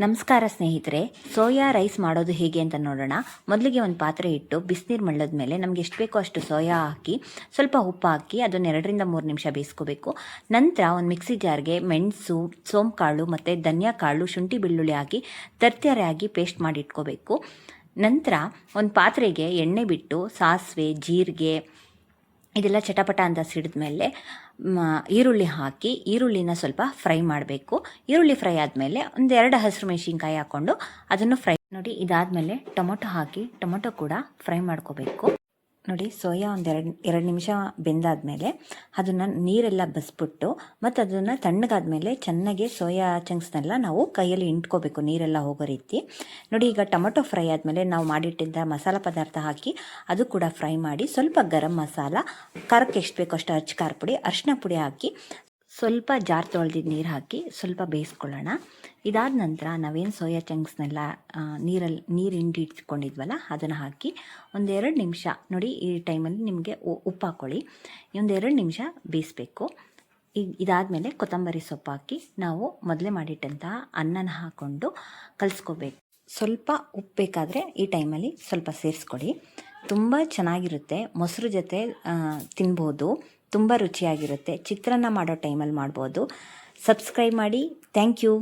ನಮಸ್ಕಾರ ಸ್ನೇಹಿತರೆ, soya rice ಮಾಡೋದು ಹೇಗೆ ಅಂತ ನೋಡೋಣ. ಮೊದಲಿಗೆ ಒಂದು ಪಾತ್ರೆ ಇಟ್ಟು ಬಿಸಿನೀರು ಮಳ್ಳದ ಮೇಲೆ ನಮಗೆ ಎಷ್ಟು ಬೇಕೋ ಅಷ್ಟು ಸೋಯಾ ಹಾಕಿ ಸ್ವಲ್ಪ ಉಪ್ಪು ಹಾಕಿ ಅದನ್ನು 2 ರಿಂದ 3 ನಿಮಿಷ ಬೇಯಿಸ್ಕೋಬೇಕು. ನಂತರ ಒಂದು ಮಿಕ್ಸಿ ಜಾರ್ಗೆ ಮೆಣಸು, ಸೋಂಕಾಳು ಮತ್ತು ಧನಿಯಾ ಕಾಳು, ಶುಂಠಿ ಬೆಳ್ಳುಳ್ಳಿ ಹಾಕಿ ತರ್ತರಿಯಾಗಿ ಪೇಸ್ಟ್ ಮಾಡಿ ಇಟ್ಕೋಬೇಕು. ನಂತರ ಒಂದು ಪಾತ್ರೆಗೆ ಎಣ್ಣೆ ಬಿಟ್ಟು ಸಾಸಿವೆ, ಜೀರಿಗೆ ಇದೆಲ್ಲ ಚಟಪಟ ಅಂತ ಸಿಡಿದ ಮೇಲೆ ಈರುಳ್ಳಿ ಹಾಕಿ ಈರುಳ್ಳಿನ ಸ್ವಲ್ಪ ಫ್ರೈ ಮಾಡಬೇಕು. ಈರುಳ್ಳಿ ಫ್ರೈ ಆದಮೇಲೆ 1-2 ಹಸಿರು ಮೆಣಸಿನ್ಕಾಯಿ ಹಾಕ್ಕೊಂಡು ಅದನ್ನು ಫ್ರೈ ನೋಡಿ. ಇದಾದಮೇಲೆ ಟೊಮೊಟೊ ಹಾಕಿ ಟೊಮೊಟೊ ಕೂಡ ಫ್ರೈ ಮಾಡ್ಕೋಬೇಕು. ನೋಡಿ, ಸೋಯಾ ಎರಡು ನಿಮಿಷ ಬೆಂದಾದಮೇಲೆ ಅದನ್ನು ನೀರೆಲ್ಲ ಬಸ್ಬಿಟ್ಟು ಮತ್ತು ಅದನ್ನು ತಣ್ಣಗಾದ್ಮೇಲೆ ಚೆನ್ನಾಗಿ ಸೋಯಾ ಚಂಕ್ಸ್ನೆಲ್ಲ ನಾವು ಕೈಯಲ್ಲಿ ಇಂಟ್ಕೋಬೇಕು, ನೀರೆಲ್ಲ ಹೋಗೋ ರೀತಿ. ನೋಡಿ, ಈಗ ಟೊಮೊಟೊ ಫ್ರೈ ಆದಮೇಲೆ ನಾವು ಮಾಡಿಟ್ಟಿದ್ದ ಮಸಾಲ ಪದಾರ್ಥ ಹಾಕಿ ಅದು ಕೂಡ ಫ್ರೈ ಮಾಡಿ ಸ್ವಲ್ಪ ಗರಂ ಮಸಾಲ, ಖಾರಕ್ಕೆ ಎಷ್ಟು ಬೇಕೋ ಅಷ್ಟು ಅಚ್ಚ ಖಾರ ಪುಡಿ, ಅರಿಶಿನ ಪುಡಿ ಹಾಕಿ ಸ್ವಲ್ಪ ಜಾರ್ ತೊಳೆದಿದ್ದು ನೀರು ಹಾಕಿ ಸ್ವಲ್ಪ ಬೇಯಿಸ್ಕೊಳ್ಳೋಣ. ಇದಾದ ನಂತರ ನಾವೇನು ಸೋಯಾ ಚಂಕ್ಸ್ನೆಲ್ಲ ನೀರು ಹಿಂಡಿ ಇಟ್ಕೊಂಡಿದ್ವಲ್ಲ ಅದನ್ನು ಹಾಕಿ 1-2 ನಿಮಿಷ ನೋಡಿ. ಈ ಟೈಮಲ್ಲಿ ನಿಮಗೆ ಉಪ್ಪು ಹಾಕ್ಕೊಳ್ಳಿ. 1-2 ನಿಮಿಷ ಬೇಯಿಸ್ಬೇಕು. ಇದಾದಮೇಲೆ ಕೊತ್ತಂಬರಿ ಸೊಪ್ಪು ಹಾಕಿ ನಾವು ಮೊದಲೇ ಮಾಡಿಟ್ಟಂತಹ ಅನ್ನನ ಹಾಕ್ಕೊಂಡು ಕಲಿಸ್ಕೋಬೇಕು. ಸ್ವಲ್ಪ ಉಪ್ಪು ಬೇಕಾದರೆ ಈ ಟೈಮಲ್ಲಿ ಸ್ವಲ್ಪ ಸೇರಿಸ್ಕೊಡಿ. ತುಂಬ ಚೆನ್ನಾಗಿರುತ್ತೆ. ಮೊಸರು ಜೊತೆ ತಿನ್ಬೋದು, ತುಂಬ ರುಚಿಯಾಗಿರುತ್ತೆ. ಚಿತ್ರಾನ್ನ ಮಾಡೋ ಟೈಮಲ್ಲಿ ಮಾಡ್ಬೋದು. ಸಬ್ಸ್ಕ್ರೈಬ್ ಮಾಡಿ. Thank you.